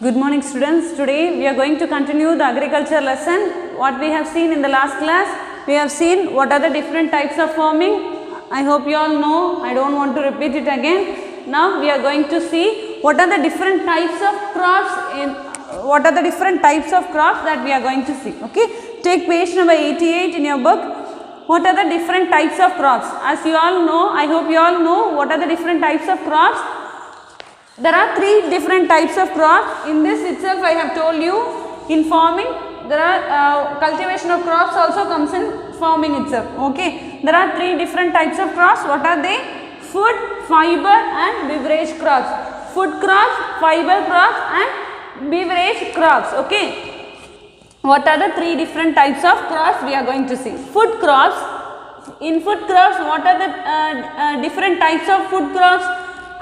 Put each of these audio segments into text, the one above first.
Good morning students. Today we are going to continue the agriculture lesson. What we have seen in the last class, we have seen what are the different types of farming. I hope you all know, I don't want to repeat it again. Now we are going to see what are the different types of crops that we are going to see. Okay, take page number 88 in your book. What are the different types of crops? As you all know, I hope you all know what are the different types of crops. There are three different types of crops. In this itself I have told you, in farming there are cultivation of crops also comes in farming itself. Okay, there are three different types of crops. What are they? Food, fiber and beverage crops. Food crops, fiber crops and beverage crops. Okay, what are the three different types of crops we are going to see? Food crops. In food crops, what are the different types of food crops?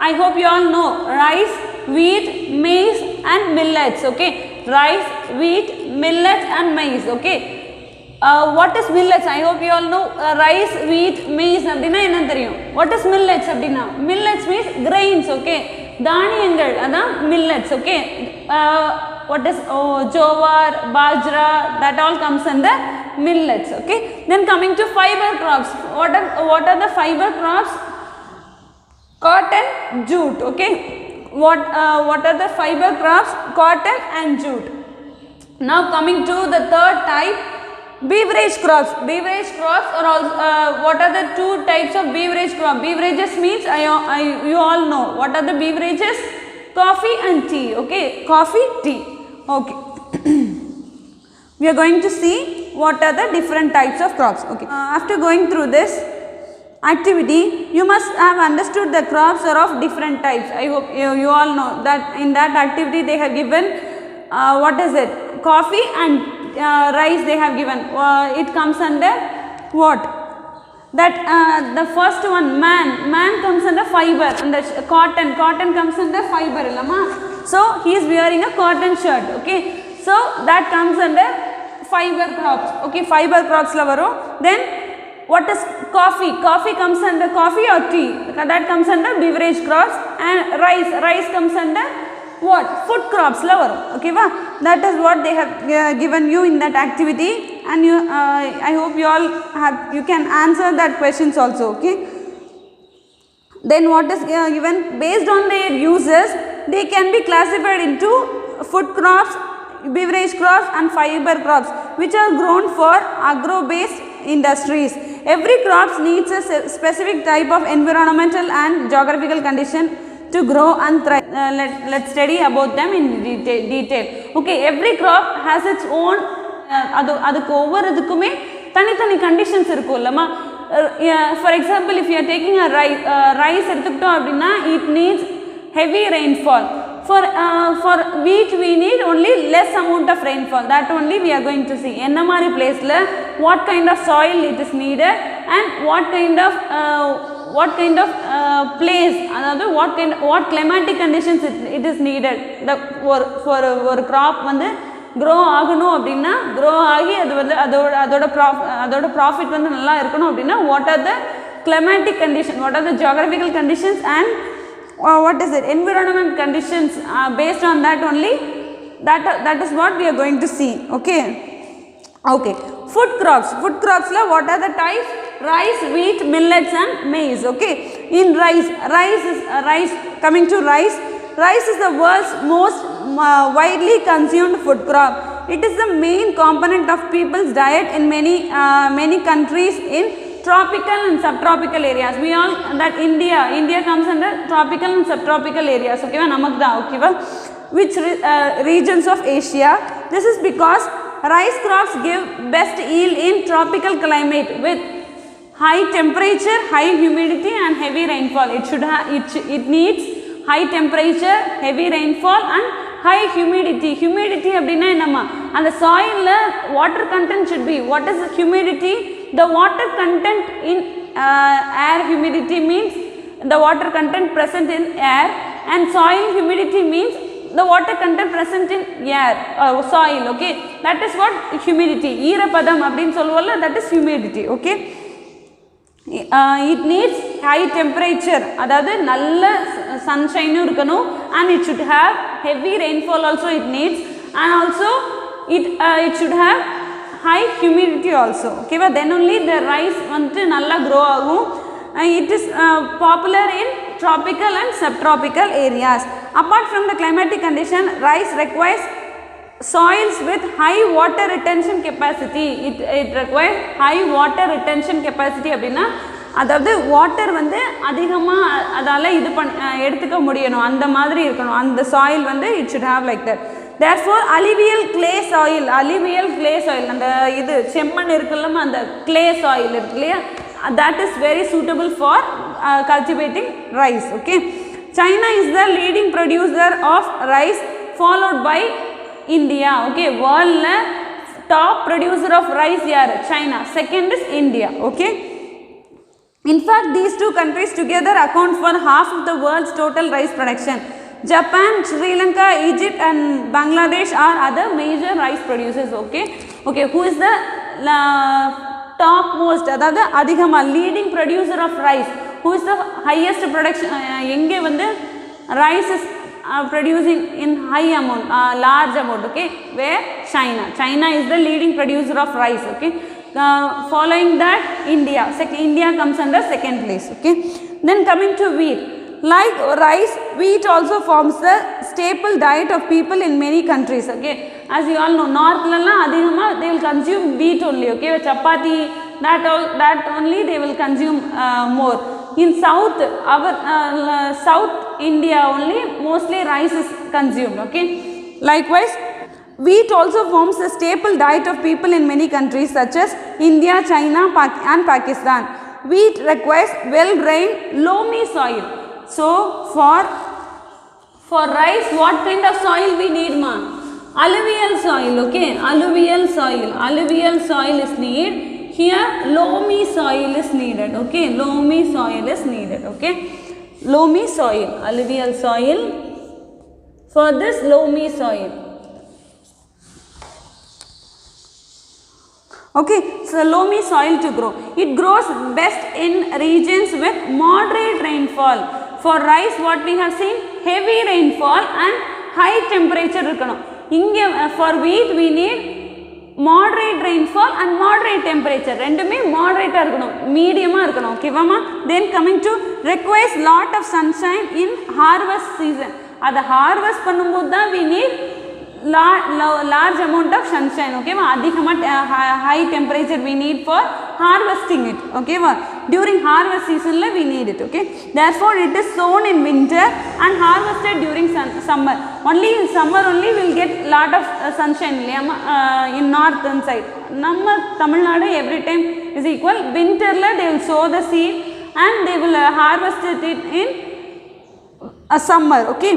I hope you all know: rice, wheat, maize and millets. Okay, rice, wheat, millets and maize. Okay, what is millets? I hope you all know rice, wheat, maize அப்படினா என்ன தெரியும்? What is millets அப்படினா? Millets means grains. Okay, தானியங்கள் அதான் millets. Okay, what is jowar, bajra, that all comes under millets. Okay, then coming to fiber crops. What are the fiber crops? Cotton, jute. Okay, what are the fiber crops? Cotton and jute. Now coming to the third type, beverage crops. Beverage crops are also what are the two types of beverage crop? Beverages means you all know what are the beverages? Coffee and tea. Okay, coffee, tea. Okay. We are going to see what are the different types of crops. Okay, after going through this activity, you must have understood the crops are of different types. I hope you all know that in that activity they have given what is it? Coffee and rice they have given. It comes under what? That the first one, man comes under fiber, and the cotton comes under fiber. So he is wearing a cotton shirt. Okay, so that comes under fiber crops. Okay, fiber crops la varum. Then what is coffee? Coffee comes under coffee or tea, that comes under beverage crops. And rice comes under what? Food crops la varum. Okay va, that is what they have given you in that activity, and you I hope you all you can answer that questions also. Okay, then what is given? Based on their uses, they can be classified into food crops, beverage crops and fiber crops, which are grown for agro based industries. Every crop needs a specific type of environmental and geographical condition to grow and thrive. Let's study about them in detail. Okay, every crop has its own adukku over edukume tani conditions irukku illama. For example, if you are taking a rice eduthukitom appadina, it needs heavy rainfall. For wheat we need only less amount of rainfall. That only we are going to see. Enna mari place la what kind of soil it is needed, and what kind of place, another what climatic conditions it is needed. For a crop வந்து grow ஆகணும் அப்படின்னா, grow ஆகி அது வந்து அதோட profit வந்து நல்லா இருக்கணும் அப்படின்னா, what are the climatic conditions, what are the geographical conditions, and what is it, environment conditions, based on that only, that is what we are going to see. Okay, food crops la what are the types? Rice, wheat, millets and maize. Okay, in rice coming to rice is the world's most widely consumed food crop. It is the main component of people's diet in many countries in tropical and subtropical areas. We all that India comes under tropical and subtropical areas. Okay va, namakda. Okay va, which regions of Asia? This is because rice crops give best yield in tropical climate with high temperature, high humidity and heavy rainfall. It needs high temperature, heavy rainfall and high humidity. Humidity அப்படினா என்னமா, அந்த soil la water content should be, what is humidity? The water content in air. Humidity means the water content present in air, and soil humidity means the water content present in air, soil. Okay, that is what humidity. ஈரப்பதம் அப்படினு சொல்லுவோம்ல, that is humidity. Okay, it needs high temperature, அதாவது நல்ல sunshine இருக்கணும், and it should have heavy rainfall also it needs, and also it should have high humidity also. Okay, but then only the rice vandu nalla grow agum. It is popular in tropical and subtropical areas. Apart from the climatic condition, rice requires soils with high water retention capacity. It requires high water retention capacity அப்படினா அதாவது water வந்து அதிகமாக அதால் இது எடுத்துக்க முடியணும், அந்த மாதிரி இருக்கணும். அந்த சாயில் வந்து it should have like that. Therefore alluvial clay soil, அந்த இது செம்மண் இருக்குல்லமா, அந்த கிளே சாயில் இருக்கு இல்லையா, that is very suitable for cultivating rice. Okay, China is the leading producer of rice, followed by India. Okay, world top producer of rice yaar? China. Second is India. Okay, in fact these two countries together account for half of the world's total rice production. Japan, Sri Lanka, Egypt and Bangladesh are other major rice producers. Okay, who is the top most, அதாவது அதிகமாக leading producer of rice, who is the highest production, எங்கே வந்து rice is producing in high amount, large amount. Okay, where? China is the leading producer of rice. Okay, following that India. India comes under second place. Okay, then coming to wheat. Like rice, wheat also forms the staple diet of people in many countries. Okay, as you all know, north lalla adhigama they will consume wheat only. Okay, chapati, that only they will consume more. In south, our south India only mostly rice is consumed. Okay, likewise wheat also forms the staple diet of people in many countries such as India, China and Pakistan. Wheat requires well drained loamy soil. So for rice what kind of soil we need, ma? Alluvial soil. Okay, alluvial soil is needed. Here loamy soil is needed. Okay, loamy soil is needed. Okay, loamy soil, alluvial soil. For this loamy soil. Okay, so loamy soil to grow. It grows best in regions with moderate rainfall. For rice what we have seen, heavy rainfall and high temperature irukano. Inge for wheat we need moderate rainfall and moderate temperature. Rendume moderate ah irukanum, medium ah irukanum. Okay vama. Then coming to requires lot of sunshine in harvest season. Adha harvest பண்ணும்போது we need large amount of sunshine. Okay, high temperature we need for harvesting it. Okay, during harvest season we need it. Okay, therefore it is sown in winter and harvested during summer. Only in summer only we will get lot of sunshine in northern side. Namma Tamil Nadu every time is equal. Winter they will sow the seed and they will harvest it in summer. Okay,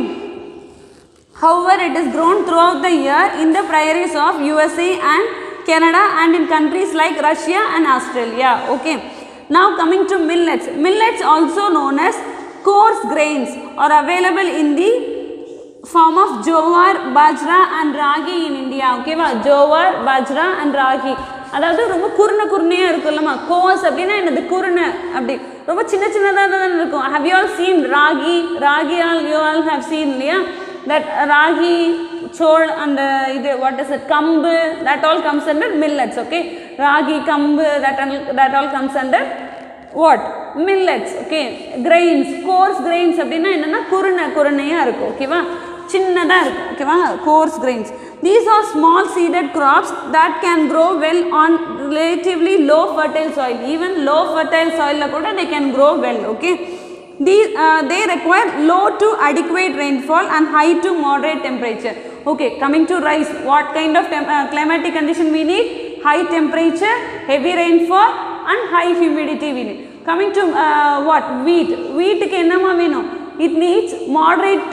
however, it is grown throughout the year in the prairies of USA and Canada and in countries like Russia and Australia. Okay, now coming to millets. Millets also known as coarse grains are available in the form of jowar, bajra and ragi in India. Okay, jowar, bajra and ragi. அதாவது ரொம்ப குருணையாக இருக்குல்லம்மா, கோஸ் அப்படின்னா என்னது குருணை, அப்படி ரொம்ப சின்னதாக தான் இருக்கும். Have you all seen ragi? You all have seen இல்லையா? That ragi, chol and what is it, kambu, that all comes under millets. Okay, ragi, kambu, that all comes under what? Millets. Okay, grains, coarse grains அப்படின்னா என்னன்னா குருணையாக இருக்கும். ஓகேவா, சின்னதாக இருக்கும். ஓகேவா, coarse grains. These are small seeded crops that can grow well on relatively low fertile soil. Even low fertile soil la kuda they can grow well. Okay, they require low to adequate rainfall and high to moderate temperature. Okay, coming to rice, what kind of climatic condition we need? High temperature, heavy rainfall and high humidity we need. Coming to what? Wheat ku enna venum? It needs moderate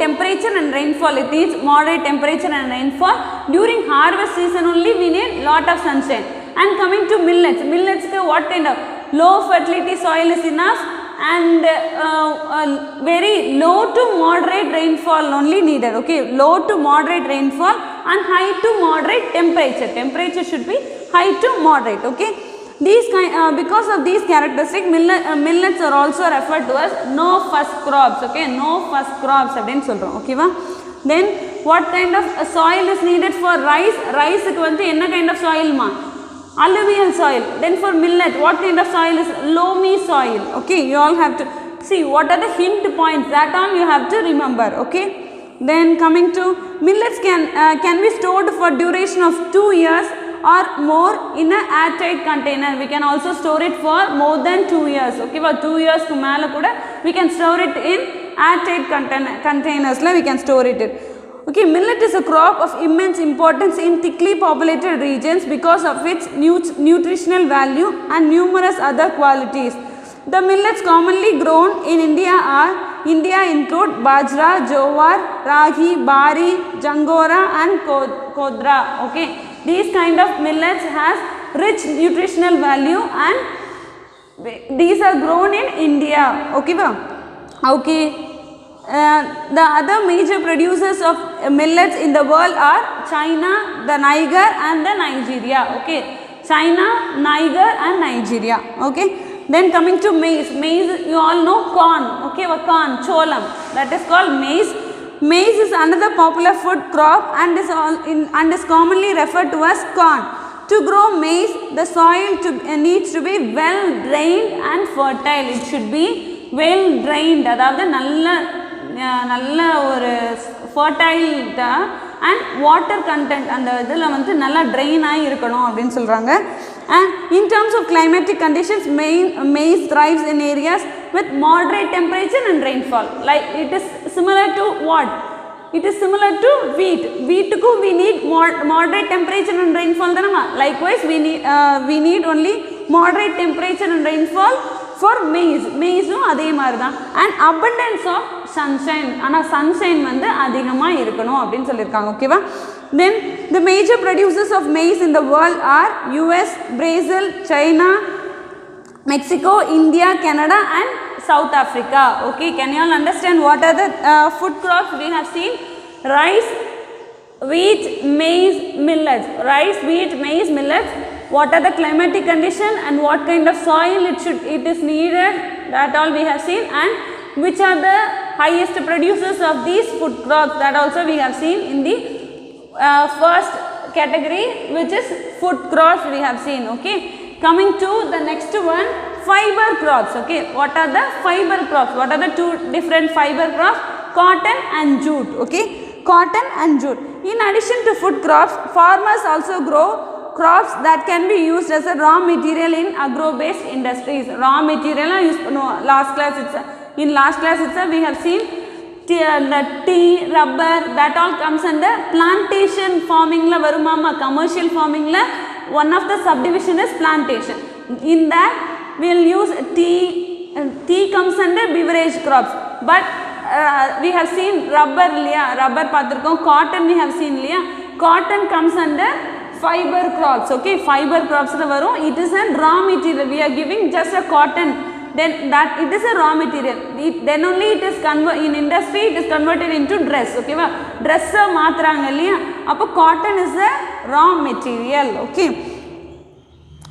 temperature and rainfall. It needs moderate temperature and rainfall. During harvest season only we need lot of sunshine. And coming to millets ku what kind of? Low fertility soil is enough and very low to moderate rainfall only needed. Okay, low to moderate rainfall and high to moderate temperature. Temperature should be high to moderate. Okay, These because of these characteristics, millets are also referred to as no fuss crops. Okay, no fuss crops அப்படினு சொல்றோம். ஓகேவா? Then what kind of soil is needed for rice? Rice க்கு வந்து என்ன kind of soil மா? Alluvial soil. Then for millet, what kind of soil is loamy soil? Okay, you all have to see what are the hint points, that all you have to remember. Okay, then coming to millets can be stored for duration of 2 years or more in a airtight container. We can also store it for more than 2 years. Okay, for 2 years ku mela kuda we can store it in airtight containers la we can store it in. Okay, millet is a crop of immense importance in thickly populated regions because of its nutritional value and numerous other qualities. The millets commonly grown in India include bajra, jowar, ragi, bari, jangora and kodra. Okay, these kind of millets has rich nutritional value and these are grown in India. Okay, okay. The other major producers of millets in the world are China, the Niger and the Nigeria. Okay, China, Niger and Nigeria. Okay, then coming to maize. Maize, you all know corn. Okay, corn, cholam, that is called maize. Maize is another popular food crop and is commonly referred to as corn. To grow maize, the soil needs to be well drained and fertile. It should be well drained, அதாவது நல்ல ஒரு fertile and water content அந்த இதில் வந்து நல்லா drain ஆகி இருக்கணும் அப்படின்னு சொல்கிறாங்க. And in terms of climatic conditions, maize thrives in areas with moderate temperature and rainfall. Like it is similar to what? It is similar to wheat. Wheat ku we need moderate temperature and rainfall. Likewise, we need only moderate temperature and rainfall for maize. Maize அதே மாதிரி தான். And abundance of sunshine. ஆனால் sunshine வந்து அதிகமாக இருக்கணும் அப்படின்னு சொல்லியிருக்காங்க. ஓகேவா? Then the major producers of maize in the world are US, Brazil, China, Mexico, India, Canada and South Africa. Okay, can you all understand what are the food crops we have seen? Rice, wheat, maize, millets. Rice, wheat, maize, millets. What are the climatic condition and what kind of soil it is needed, that all we have seen, and which are the highest producers of these food crops, that also we have seen in the first category, which is food crops we have seen. Okay, coming to the next one, fiber crops. Okay, what are the fiber crops? What are the two different fiber crops? Cotton and jute. Okay, cotton and jute. In addition to food crops, farmers also grow crops that can be used as a raw material in agro-based industries. Raw material use last class itself we have seen the tea, rubber, that all comes under plantation farming la varumama. Commercial farming la one of the subdivision is plantation. In that we will use tea comes under beverage crops, but we have seen rubber rubber pathirkom. Cotton we have seen cotton comes under fiber crops. Okay, fiber crops la varum. It is a raw material. We are giving just a cotton, then that it is a raw material. Then only it is in industry it is converted into dress. Okay va, dress maatranga illaya, appo cotton is a raw material. Okay,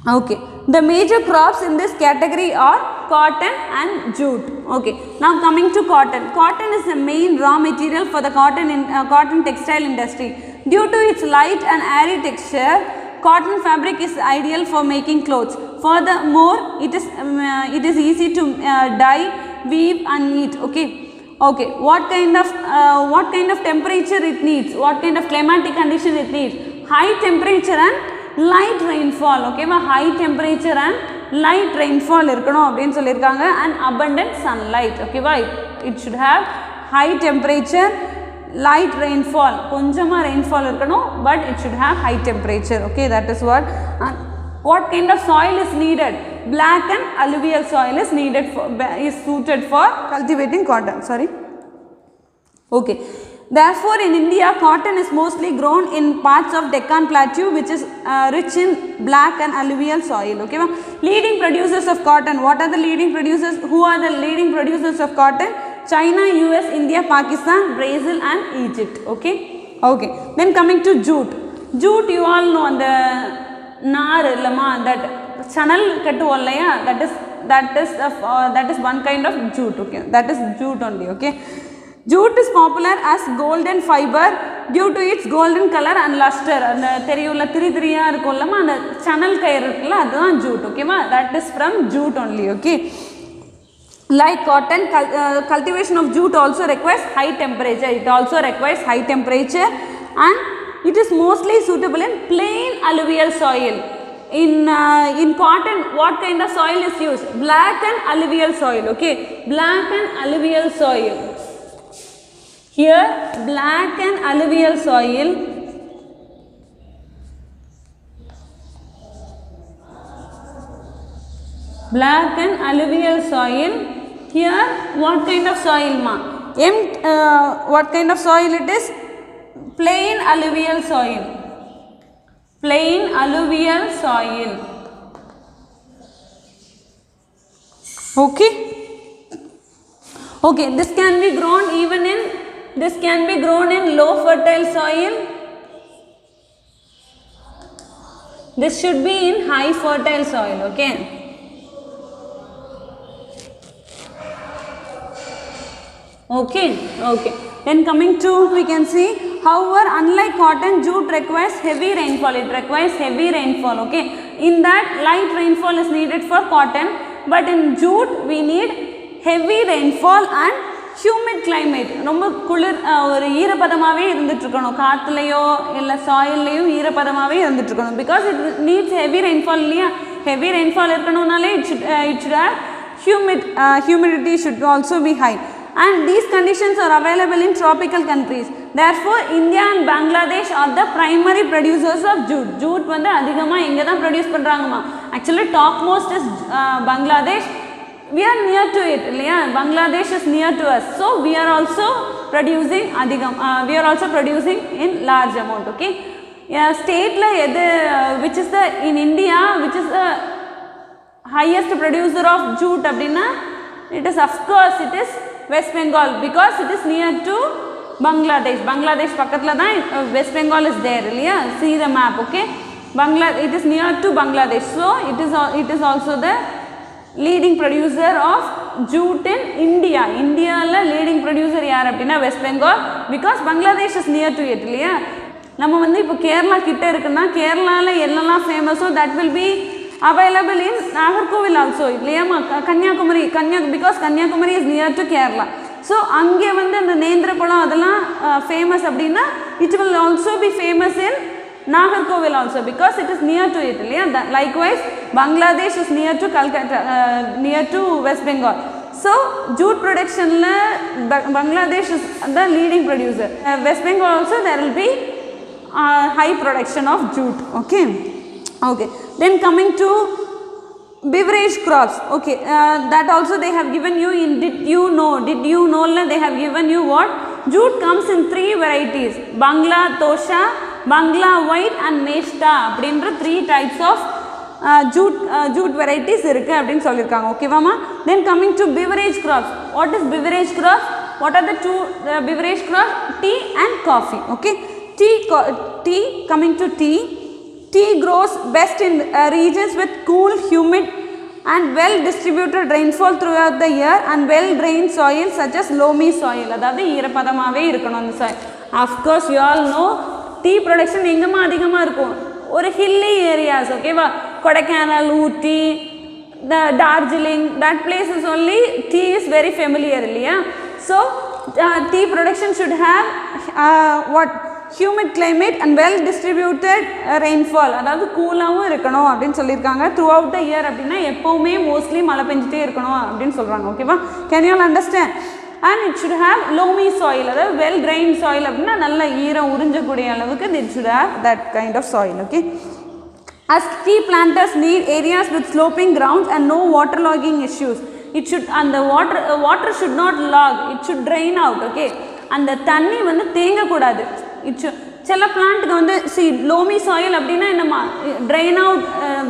okay, the major crops in this category are cotton and jute. Okay, now coming to cotton. Cotton is the main raw material for the cotton textile industry. Due to its light and airy texture, cotton fabric is ideal for making clothes. Furthermore, it is easy to dye, weave and knit. Okay, okay, what kind of temperature it needs, what kind of climatic condition it needs? High temperature and light rainfall. Okay, high temperature and light rainfall irukano அப்படினு சொல்லிருக்காங்க, and abundant sunlight. Okay, it should have high temperature, light rainfall, konjama rainfall irukano, but it should have high temperature. Okay, that is what kind of soil is needed? Black and alluvial soil is needed is suited for cultivating cotton. Sorry. Okay, therefore in India cotton is mostly grown in parts of Deccan Plateau, which is rich in black and alluvial soil. Okay, leading producers of cotton. What are the leading producers? Who are the leading producers of cotton? China, US, India, Pakistan, Brazil and Egypt. Okay, okay, then coming to jute. Jute you all know, the naar illama, that channel கட்டுவோம் இல்லையா, that is one kind of jute. Okay, that is jute only. Okay, jute is popular as golden fiber due to its golden color and luster. அந்த தெரியும்ல திரியா இருக்கும்லமா அந்த channel கயிறு இருக்குல்ல அதுதான் jute. ஓகேவா, that is from jute only. Okay, like cotton, cultivation of jute also requires high temperature. It also requires high temperature and it is mostly suitable in plain alluvial soil. In cotton, what kind of soil is used? Black and alluvial soil. Okay, black and alluvial soil. Here, black and alluvial soil. Black and alluvial soil. Here, what kind of soil, ma? What kind of soil it is? Plain alluvial soil. Plain alluvial soil. Okay. Okay, this can be grown in low fertile soil. This should be in high fertile soil. Okay. Okay. Then coming to, we can see, however, unlike cotton, jute requires heavy rainfall. It requires heavy rainfall. Okay, in that light rainfall is needed for cotton, but in jute we need heavy rainfall and humid climate. ரொம்ப குளிர் ஒரு ஈரப்பதமாகவே இருந்துட்டு இருக்கணும், காற்றுலையோ இல்லை சாயில்லையோ ஈரப்பதமாகவே இருந்துட்டு இருக்கணும். Because it needs heavy rainfall இல்லையா, ஹெவி ரெயின்ஃபால் இருக்கணும்னாலே it should have humidity should also be high. And these conditions are available in tropical countries. Therefore, India and Bangladesh are the primary producers of jute. Jute வந்து அதிகமாக இங்கே தான் produce பண்ணுறாங்கம்மா. Actually, topmost is Bangladesh. We are near to it, இல்லையா? Bangladesh is near to us. So, we are also producing in large amount. Okay. State-ல எது, which is in India, which is the highest producer of jute அப்படின்னா, it is of course it is West Bengal, because it is near to Bangladesh. Bangladesh பக்கத்துல தான் West Bengal is there இல்லையா? See the map. Okay, it is near to Bangladesh, so it is also the leading producer of jute in India. Indiaல leading producer யார் அப்படின்னா West Bengal, because Bangladesh is near to it இல்லையா? நம்ம வந்து இப்போ கேரளா கிட்ட இருக்குன்னா கேரளால என்னெல்லாம் ஃபேமஸோ that will be available in Nagarkovil also. இல்லையாமா Kanyakumari, because Kanyakumari is near to Kerala. So அங்கே வந்து அந்த நேந்திரப்பழம் அதெல்லாம் ஃபேமஸ் அப்படின்னா it will also be famous in Nagarkovil also, because it is near to it. Likewise, Bangladesh is near to Calcutta, near to West Bengal. So jute production Bangladesh is the leading producer. West Bengal also there will be high production of jute. Okay. Then coming to beverage crops. Okay, that also they have given you in did you know they have given you what? Jute comes in 3 varieties: Bangla Tosha, Bangla White and Meshta. அப்படின்ற 3 types of jute varieties இருக்கு அப்படினு சொல்லிருக்காங்க. ஓகேவாமா? Then coming to beverage crops. What is beverage crops? What are the two beverage crops? Tea and coffee. Okay, tea, coming to tea grows best in regions with cool, humid and well distributed rainfall throughout the year and well drained soil such as loamy soil. அதாவது ஈரப்பதமாவே இருக்கணும் அந்த soil. Of course, you all know tea production எங்கமா அதிகமா இருக்கும்? ஒரு hilly areas. ஓகேவா? கொடைக்கானல், ஊட்டி, the Darjeeling, that place is only tea is very familiar இல்லையா? So tea production should have what? Humid climate and well distributed rainfall. அதாவது கூலாவும் இருக்கணும் அப்படின்னு சொல்லியிருக்காங்க. throughout the year அப்படின்னா எப்பவுமே மோஸ்ட்லி மழை பெஞ்சிட்டே இருக்கணும் அப்படின்னு சொல்கிறாங்க. ஓகேவா? Can you all understand? And it should have loamy soil, அதாவது வெல் ட்ரைன் சாயில் அப்படின்னா நல்ல ஈரம் உறிஞ்சக்கூடிய அளவுக்கு it should have that kind of soil. Okay, as tea planters need areas with sloping grounds and no waterlogging issues. It should, and the water should not log, it should drain out. Okay, அந்த தண்ணி வந்து தேங்கக்கூடாது. சில பிளான்ட்டுக்கு வந்து loamy soil அப்படின்னா என்னம்மா, train out,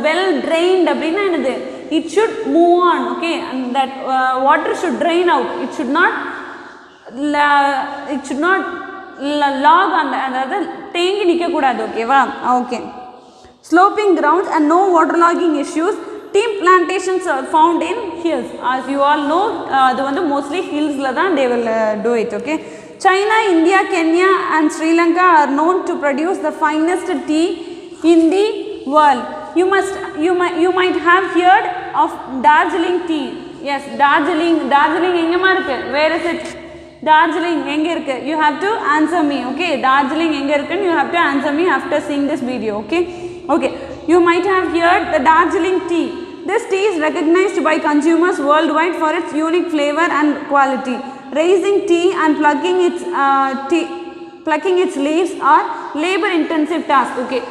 well drained அப்படின்னா என்னது, it should move on. Okay, and that water should drain out, it should not log, அதாவது தேங்கி நிற்கக்கூடாது. ஓகேவா? Okay, sloping grounds and no waterlogging issues tea plantations are found in hills. As you all know, the mostly hills la dhaan they will do it. Okay, China, India, Kenya and Sri Lanka are known to produce the finest tea in the world. You might have heard of Darjeeling tea. Yes, Darjeeling engama irukku? Where is it? Darjeeling enga irukku? You have to answer me. Okay, Darjeeling enga irukku? You have to answer me after seeing this video. Okay, you might have heard the Darjeeling tea. This tea is recognized by consumers worldwide for its unique flavor and quality. Raising tea and plucking its leaves are labor intensive task. Okay,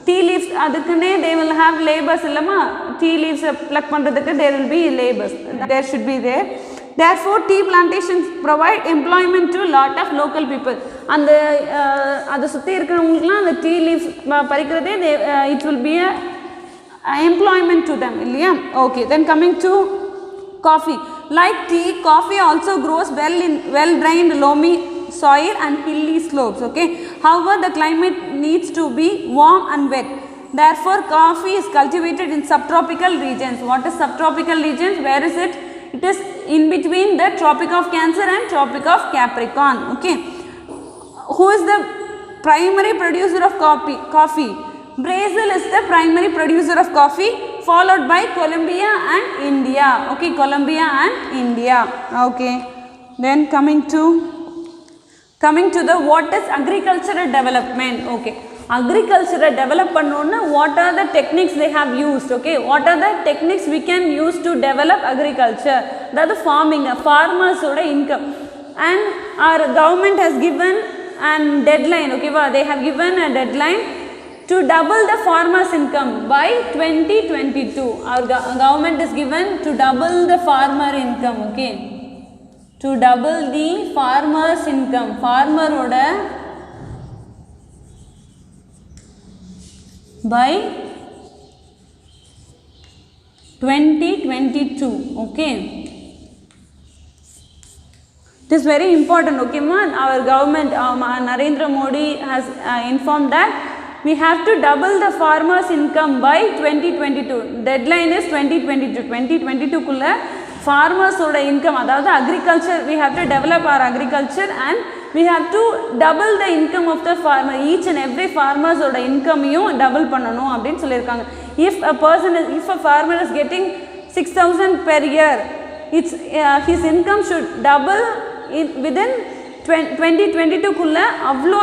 tea leaves adukune they will have labors illama, tea leaves pluck pandradhukku there will be labors, there should be there. Therefore tea plantations provide employment to lot of local people. And adu sutti irukravungalukku the tea leaves parikradhe it will be a employment to them illiya. Okay, then coming to coffee. Like tea, coffee also grows well in well drained loamy soil and hilly slopes. Okay, however the climate needs to be warm and wet. Therefore coffee is cultivated in subtropical regions. What is subtropical regions? Where is it? It is in between the Tropic of Cancer and Tropic of Capricorn. Okay, who is the primary producer of coffee? Brazil is the primary producer of coffee, followed by Colombia and India. Okay, Colombia and India. Okay, then coming to the what is agricultural development. Okay, agricultural development, what are the techniques they have used? Okay, what are the techniques we can use to develop agriculture? That is farming, farmers oda income, and our government has given a deadline. Okay, they have given a deadline to double the farmers income by 2022. Our government is given to double the farmer income. Okay, to double the farmers income, farmer oda by 2022. Okay, it is very important. Okay, our government Narendra Modi has informed that we have to double the farmers income by 2022. Deadline is 2022 kulla farmers oda income, adhaadu agriculture, we have to develop our agriculture and we have to double the income of the farmer. Each and every farmers oda income double பண்ணனும் அப்படினு சொல்லிருக்காங்க. If a farmer is getting 6,000 per year, it's his income should double within 2022 kulla. avlo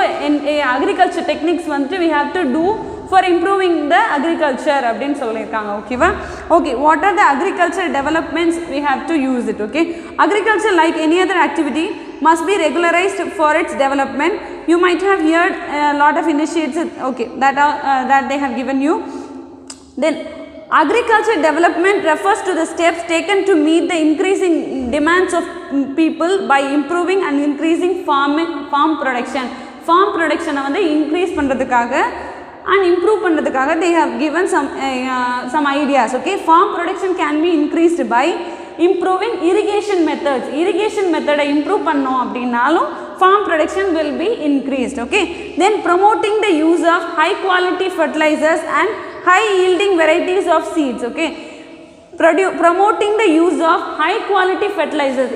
agriculture techniques vandu we have to do for improving the agriculture அப்படினு சொல்லிருக்காங்க. ஓகேவா? Okay, what are the agricultural developments we have to use it? Okay, agriculture like any other activity must be regularized for its development. You might have heard a lot of initiatives, okay, that they have given you. Then agriculture development refers to the steps taken to meet the increasing demands of people by improving and increasing farm production. Farm production வந்து increase பண்றதுக்காக and improve பண்றதுக்காக they have given some ideas. Okay, farm production can be increased by improving irrigation methods. Irrigation method improve பண்ணோம் அப்படினாலும் farm production will be increased. Okay, then promoting the use of high quality fertilizers and high yielding varieties of seeds. Okay, promoting the use of high quality fertilizers.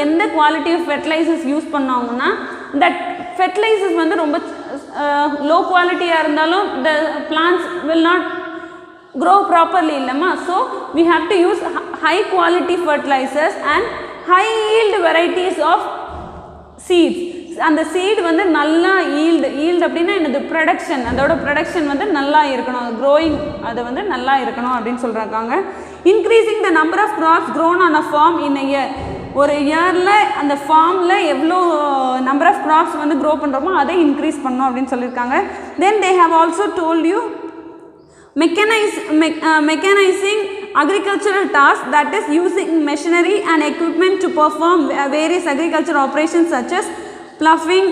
எந்த quality of fertilizers use பண்ணாங்கன்னா that fertilizers வந்து ரொம்ப low quality இருந்தாலும் the plants will not grow properly illama. So we have to use high quality fertilizers and high yield varieties of seeds. அந்த seed வந்து நல்லா yield அப்படினா என்னது production, அதோட production வந்து நல்லா இருக்கணும், growing அது வந்து நல்லா இருக்கணும் அப்படினு சொல்றாங்க. Increasing the number of crops grown on a farm in a year. ஒரு இயர்ல அந்த ஃபார்ம்ல எவ்வளோ நம்பர் ஆஃப் கிராப்ஸ் வந்து க்ரோ பண்ணுறோமோ அதை இன்க்ரீஸ் பண்ணணும் அப்படின்னு சொல்லியிருக்காங்க. Then they have also told you mechanizing agricultural tasks, that is using machinery and equipment to perform various agricultural operations such as ploughing,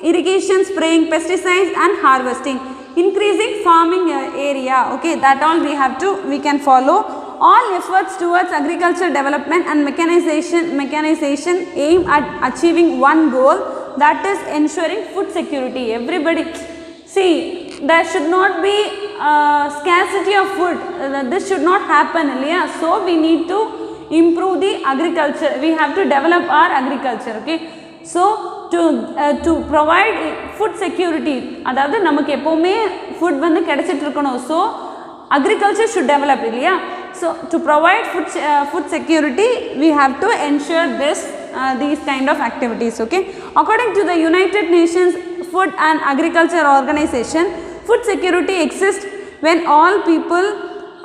irrigation, spraying, pesticides and harvesting. Increasing farming area. Okay, that all we can follow. All efforts towards agricultural development and mechanization aim at achieving one goal, that is ensuring food security. Everybody, see, there should not be scarcity of food. This should not happen, இல்லையா? So we need to improve the agriculture. We have to develop our agriculture. Okay, so to provide food security, அதாவது நமக்கு எப்பவுமே food வந்து கிடைச்சிட்டு இருக்கணும். So agriculture should develop, இல்லையா? So to provide food security, we have to ensure these kind of activities. Okay, according to the United Nations Food and Agriculture Organization, food security exists when all people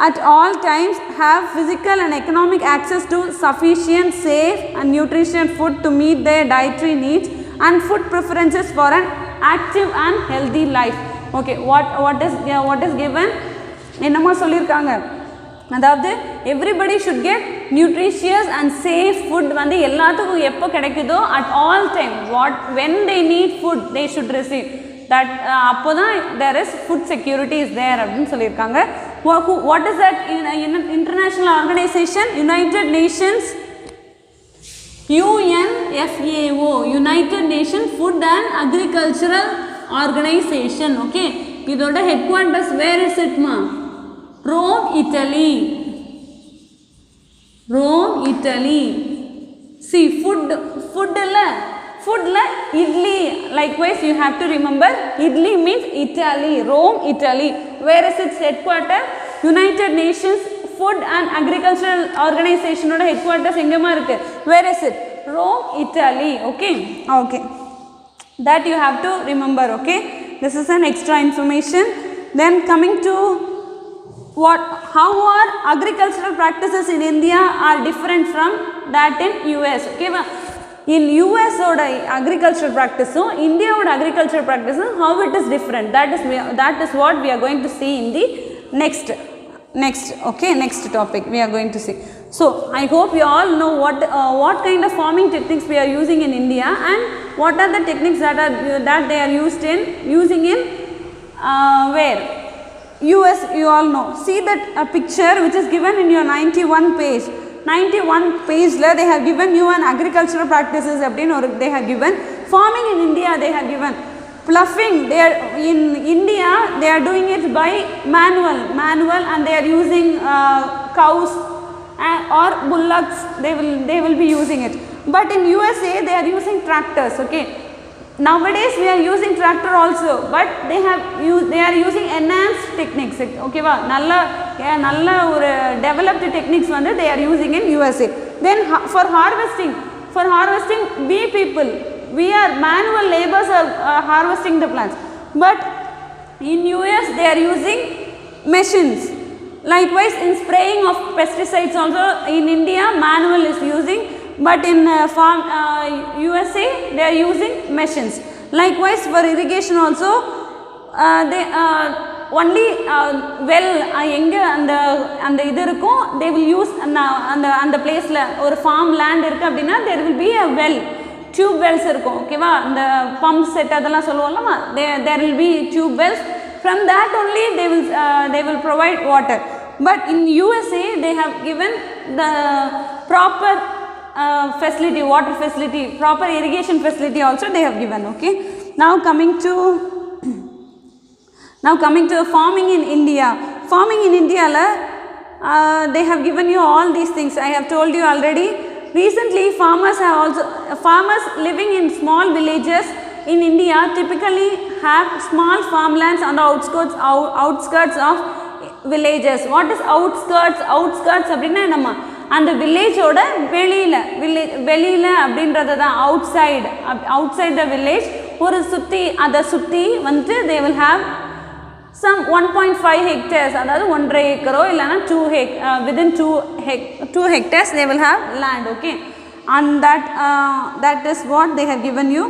at all times have physical and economic access to sufficient, safe and nutritious food to meet their dietary needs and food preferences for an active and healthy life. Okay, what is given? என்னமா சொல்லிருக்காங்க, அதாவது everybody should get nutritious and safe food வந்து எல்லாத்துக்கும் எப்போ கிடைக்குதோ at all time, when they need food they should receive that. அப்போதான் there is food security is there அப்படின்னு சொல்லியிருக்காங்க. What is that international organization? United Nations, UNFAO, United Nations Food and Agricultural Organization. Okay, இதோட headquarters where is it ma? Rome, Italy. Rome, Italy. See, food la idli. Likewise, you have to remember idli means Italy. Rome, Italy. Where is its headquarters? United Nations Food and Agricultural Organization oda headquarters engama irukku. Where is it? Rome, Italy. Okay, okay, that you have to remember. Okay, this is an extra information. Then coming to how are agricultural practices in India are different from that in US. Okay, in US oda agricultural practice, India oda agricultural practice, how it is different, that is what we are going to see in the next topic we are going to see. So I hope you all know what kind of farming techniques we are using in India and what are the techniques that they are using in where US. You all know. See that a picture which is given in your 91 page la they have given you an agricultural practices or they have given farming in India. They have given ploughing. They are in India, they are doing it by manual and they are using cows or bullocks. They will be using it. But in USA they are using tractors. Okay, nowadays we are using tractor also, but they are using enhanced techniques. Okay va, nalla or developed techniques வந்து they are using in USA. Then for harvesting we are manual laborers are harvesting the plants, but in US they are using machines. Likewise in spraying of pesticides also in India manual is using, but in USA they are using machines. Likewise for irrigation also they only well enga and idu irukum, they will use and place la or farm land irukku appadina there will be a well, tube wells irukum. Okay va, and pump set adala solluvolla, there will be tube wells, from that only they will provide water. But in USA they have given the proper facility, water facility, proper irrigation facility also they have given. Okay, now coming to farming in India. Farming in India la they have given you all these things. I have told you already. Recently farmers living in small villages in India typically have small farmlands on the outskirts of villages. What is outskirts அப்படினா என்னமா, அந்த village ஓட வெளியில அப்படின்றது தான் outside the village. ஒரு சுத்தி வந்து they will have some 1.5 hectares, அதாவது 1.5 ஏக்கரோ இல்லனா 2 within 2 hectares they will have land. Okay, and that is what they have given you.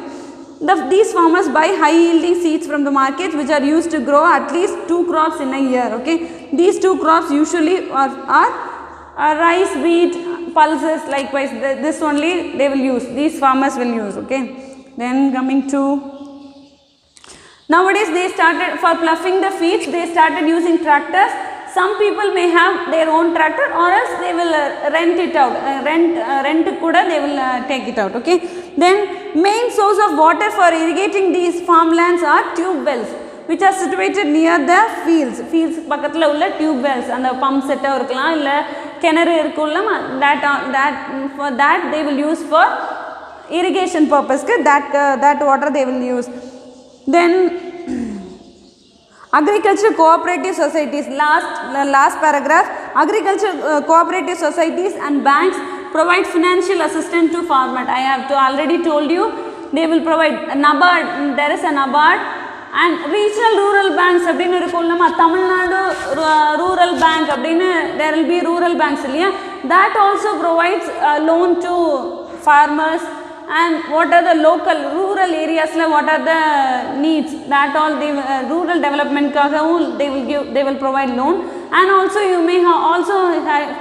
These farmers buy high yielding seeds from the market which are used to grow at least 2 crops in a year. Okay, these 2 crops usually are rice, wheat, pulses. Likewise this only they will use, these farmers will use. Okay, then coming to nowadays they started for ploughing the fields, they started using tractors. Some people may have their own tractor or else they will rent it out, rent kuda they will take it out. Okay, then main source of water for irrigating these farmlands are tube wells. which are situated near the fields பக்கத்துல உள்ள tube wells அந்த pump set இருக்கலாம் இல்ல கிணறு இருக்குல்ல that for that they will use for irrigation purpose that water they will use. Then agriculture cooperative societies, last paragraph, agriculture cooperative societies and banks provide financial assistance to farmers. I have already told you they will provide NABARD, there is a NABARD and regional rural banks அப்படினு இருக்கும்ல Tamil Nadu rural bank அப்படினு there will be rural banks இல்லையா, that also provides a loan to farmers. And what are the local rural areas la what are the needs, that all they rural development kagavum they will provide loan. And also you may have also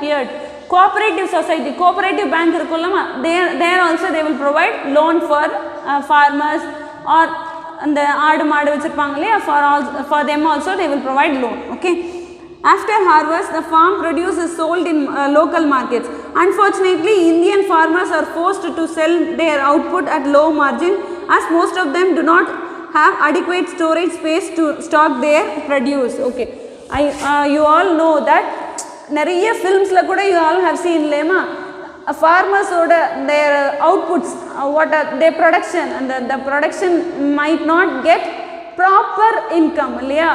heard cooperative society, cooperative bank irukullama, there also they will provide loan for farmers or and the aadu maadu vechirpaanga for them also they will provide loan. Okay, after harvest the farm produce is sold in local markets. Unfortunately Indian farmers are forced to sell their output at low margin as most of them do not have adequate storage space to stock their produce. Okay, you all know that நிறைய filmsல கூட you all have seen lema farmers oda their outputs what are their production and the production might not get proper income இல்லையா,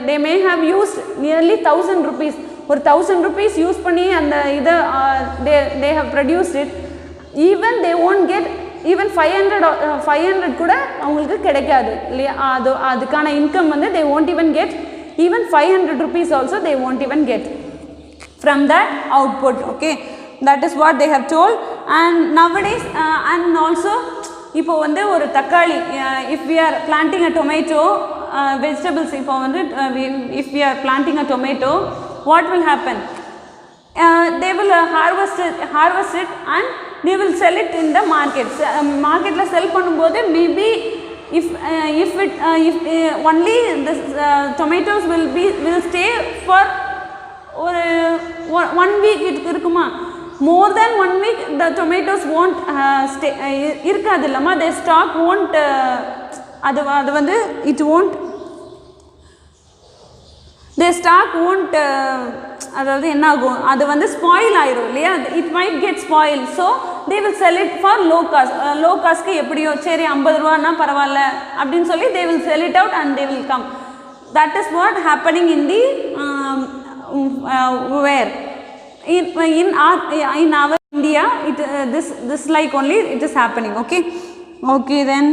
they may have used nearly 1000 rupees, ஒரு 1000 rupees use பண்ணி அந்த இதை they have produced it, even they won't get even 500 கூட அவங்களுக்கு கிடைக்காது இல்லையா, அதுக்கான இன்கம் வந்து they won't even get even 500 rupees also they won't even get from that output. Okay, that is what they have told. And nowadays and also இப்போ வந்து ஒரு தக்காளி if we are planting a tomato vegetables, இப்போ வந்து if we are planting a tomato, what will happen, they will harvest it and they will sell it in the markets. Marketla sell பண்ணும்போது maybe if only the tomatoes will stay for ஒரு 1 week இருக்குமா, more than 1 week the tomatoes won't stay irukadu illama, the stock won't adu vandu it won't the stock won't adhaadu enna agum adu vandu spoil ayirum illaya, it might get spoiled, so they will sell it for low cost ku eppadiyo seri 50 rupees na paravalla appdin solli they will sell it out and they will come. That is what happening in the where in our India, this like only it is happening. Okay, then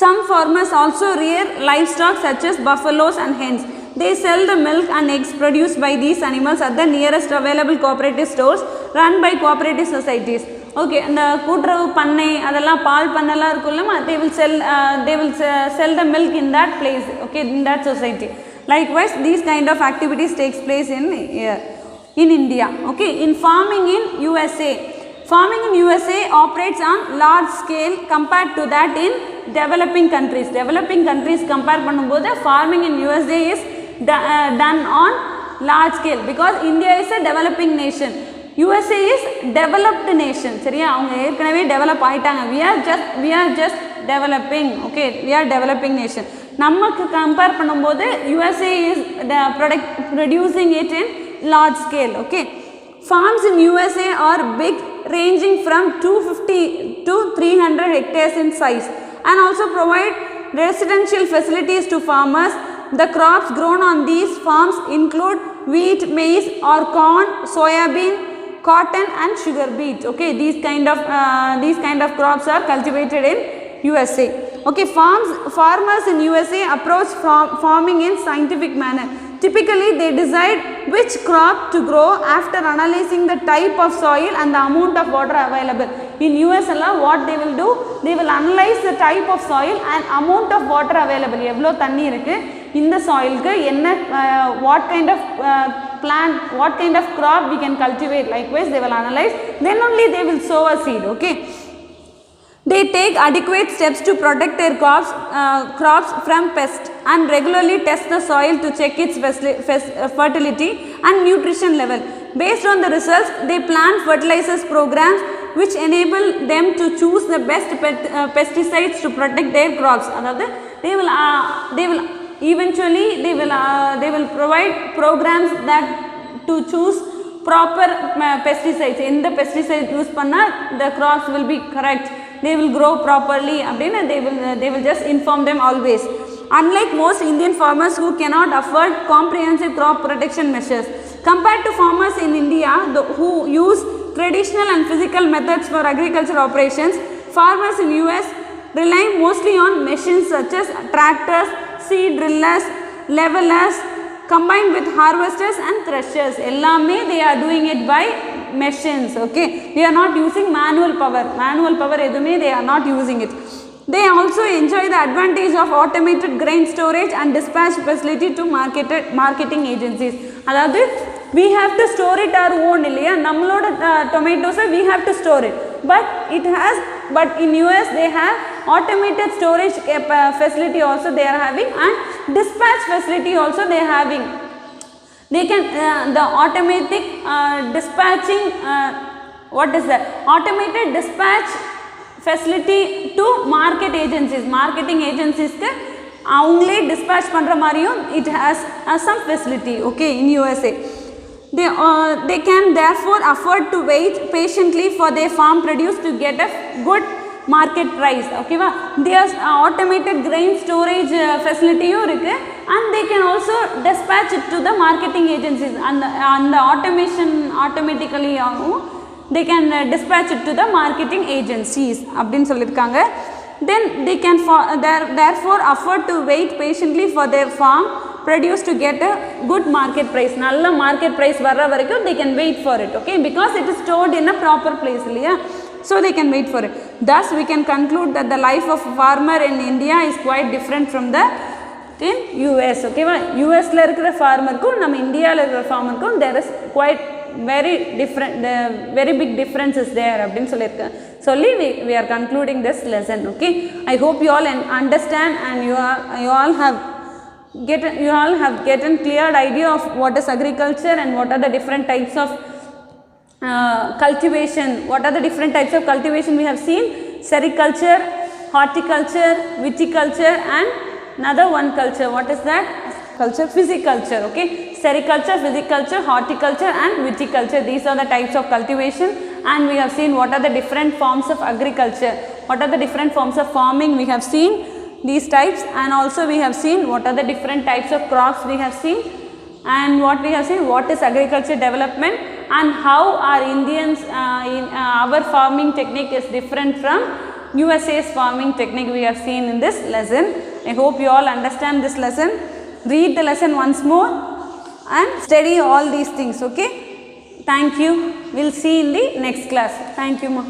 some farmers also rear livestock such as buffaloes and hens. They sell the milk and eggs produced by these animals at the nearest available cooperative stores run by cooperative societies. Okay, and the கூட்டுறவு பண்ணை அதெல்லாம் பால் பண்ணலாம் இருக்குல்ல, they will sell the milk in that place. Okay, in that society. Likewise these kind of activities takes place in India. Okay, in farming in USA operates on large scale compared to that in developing countries. Compare பண்ணும்போது farming in USA is done on large scale because India is a developing nation, USA is developed nation. சரியா, அவங்க ஏற்கனவே develop ஆயிட்டாங்க, we are just developing. Okay, we are developing nation. நமக்கு compare பண்ணும்போது USA is producing it in large scale. Okay, farms in USA are big, ranging from 250 to 300 hectares in size and also provide residential facilities to farmers. The crops grown on these farms include wheat, maize or corn, soybean, cotton and sugar beet. Okay, these kind of crops are cultivated in USA. Okay, farmers in USA approach farming in scientific manner. Typically they decide which crop to grow after analyzing the type of soil and the amount of water available. In US what they will do, they will analyze the type of soil and amount of water available. evlo thanni irukku இந்த soil ku enna what kind of plant, what kind of crop we can cultivate. Likewise they will analyze, then only they will sow a seed. Okay, they take adequate steps to protect their crops from pests and regularly test the soil to check its fertility and nutrition level. Based on the results, they plan fertilizers programs which enable them to choose the best pesticides to protect their crops. அதாவது they will eventually they will provide programs that to choose proper pesticides. In the pesticide use panna the crops will be correct, they will grow properly அப்படினு they will just inform them always. Unlike most Indian farmers who cannot afford comprehensive crop protection measures, compared to farmers in India who use traditional and physical methods for agriculture operations, farmers in US rely mostly on machines such as tractors, seed drillers, levelers, combined with harvesters and threshers. Ellame they are doing it by machines. Okay, they are not using manual power edume they are not using it. They also enjoy the advantage of automated grain storage and dispatch facility to marketing agencies. அதாவது we have to store it our own இல்லையா, நம்மளோட tomatoes we have to store it, but in US they have automated storage facility also they are having, and dispatch facility also they are having. They can the automatic dispatching what is that automated dispatch facility to marketing agencies க்கு அவங்களே dispatch பண்ற மாதிரியும் it has some facility. Okay, in USA they can therefore afford to wait patiently for their farm produce to get a good market price. Okay va, there's automated grain storage facility irukku, and they can also dispatch it to the marketing agencies, and the automation automatically they can dispatch it to the marketing agencies அப்படினு சொல்லிருக்காங்க. Then they can therefore afford to wait patiently for their farm produce to get a good market price. நல்ல market price வர்ற வரைக்கும் they can wait for it. Okay, because it is stored in a proper place இல்லையா, so they can wait for it. Thus we can conclude that the life of farmer in India is quite different from the in US. Okay va, US ல இருக்கிற farmerக்கும் நம்ம இந்தியால இருக்கிற farmerக்கும் there is quite very different, very big differences there அப்படினு சொல்லிருக்கேன். we are concluding this lesson. Okay, I hope you all understand, and you all have gotten clear idea of what is agriculture and what are the different types of cultivation. What are the different types of cultivation we have seen? Sericulture, horticulture, viticulture, and another one culture. What is that culture? Physiculture. Okay, sericulture, physiculture, horticulture, and viticulture. These are the types of cultivation, and we have seen what are the different forms of agriculture, what are the different forms of farming. We have seen these types, and also we have seen what are the different types of crops we have seen, and what we have seen what is agriculture development, and how our Indians our farming technique is different from USA's farming technique we have seen in this lesson. I hope you all understand this lesson. Read the lesson once more and study all these things. Okay, thank you. We'll see in the next class. Thank you ma.